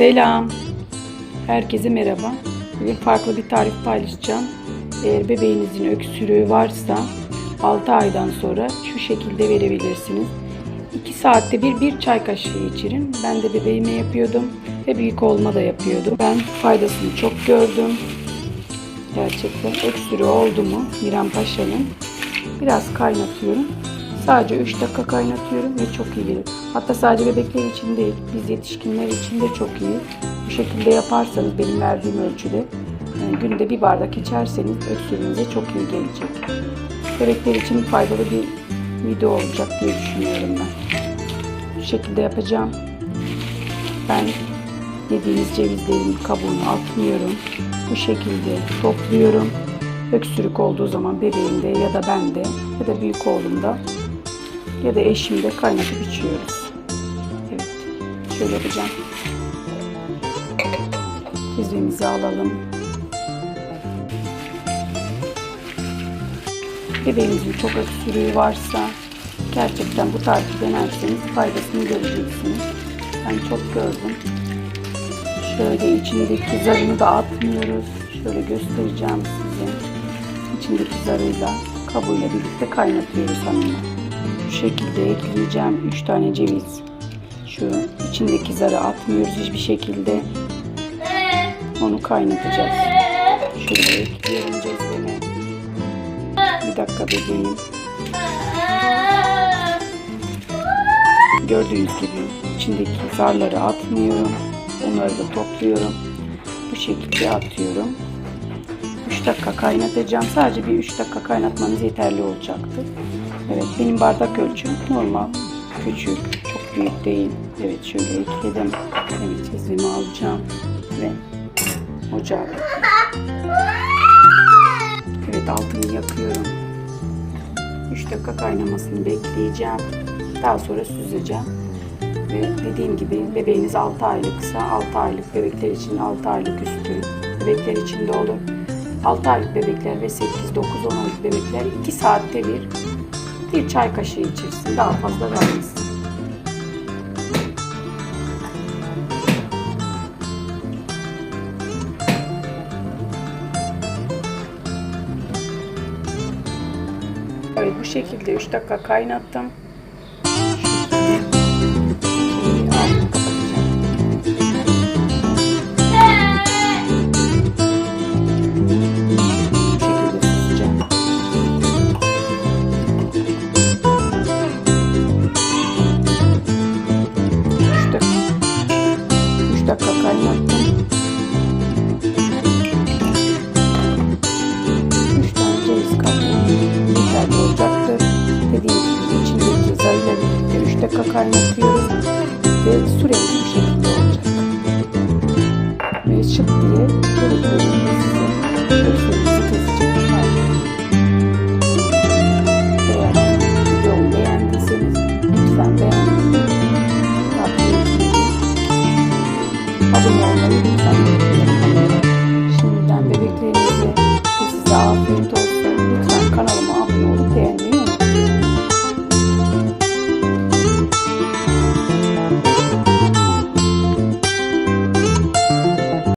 Selam. Herkese merhaba. Bugün farklı bir tarif paylaşacağım. Eğer bebeğinizin öksürüğü varsa 6 aydan sonra şu şekilde verebilirsiniz. 2 saatte bir çay kaşığı içirin. Ben de bebeğime yapıyordum ve büyük oğluma da yapıyordum. Ben faydasını çok gördüm. Gerçekten öksürüğü oldu mu Miran Paşa'nın biraz kaynatıyorum. Sadece 3 dakika kaynatıyorum ve çok iyi gelir. Hatta sadece bebekler için değil, biz yetişkinler için de çok iyi. Bu şekilde yaparsanız benim verdiğim ölçüde günde bir bardak içerseniz öksürüğünüze çok iyi gelecek. Bebekler için faydalı bir video olacak diye düşünüyorum ben. Bu şekilde yapacağım. Ben yediğiniz cevizlerin kabuğunu atmıyorum. Bu şekilde topluyorum. Öksürük olduğu zaman bebeğimde ya da bende ya da büyük oğlumda ya da eşimde kaynatıp içiyoruz. Evet, şöyle yapacağım. Cezvemizi alalım. Bebeğinizin çok öksürüğü varsa gerçekten bu tarifi denerseniz faydasını göreceksiniz. Ben çok gördüm. Şöyle içindeki zarını da atmıyoruz. Şöyle göstereceğim size. İçindeki zarıyla kabuğuyla birlikte kaynatıyoruz hanımlar. Bu şekilde ekleyeceğim 3 tane ceviz. Şu içindeki zarı atmıyoruz hiçbir şekilde. Onu kaynatacağız. Şöyle ekliyorum cezvemi. Bir dakika bebeğim. Gördüğünüz gibi içindeki zarları atmıyorum. Onları da topluyorum. Bu şekilde atıyorum. 3 dakika kaynatacağım. Sadece bir 3 dakika kaynatmanız yeterli olacaktır. Evet, benim bardak ölçüm normal. Küçük, çok büyük değil. Evet, şöyle ekledim. Evet, cezvemi alacağım ve ocağa bırakıyorum. Evet, altını yakıyorum. 3 dakika kaynamasını bekleyeceğim. Daha sonra süzeceğim. Ve dediğim gibi bebeğiniz 6 aylıksa 6 aylık bebekler için 6 aylık üstü bebekler için de olur. 6 aylık bebekler ve 8, 9, 10 aylık bebekler 2 saatte bir çay kaşığı içirsin. Daha fazla vermesin. Evet, bu şekilde 3 dakika kaynattım. Kaynattım. 3 tane ceviz kabuğu yeterli olacaktır. Dediğim gibi içindeki zarıyla birlikte 3 dakika kaynatıyoruz ve sürekli bir şekilde olacak. Ve şık diye bebeklerimizi size öksürüğünüzü kesecek. Eğer videomu beğendiyseniz lütfen beğenmeyi, abone olmayı lütfen unutmayın. Şimdiden bebeklerinize ve size afiyet olsun.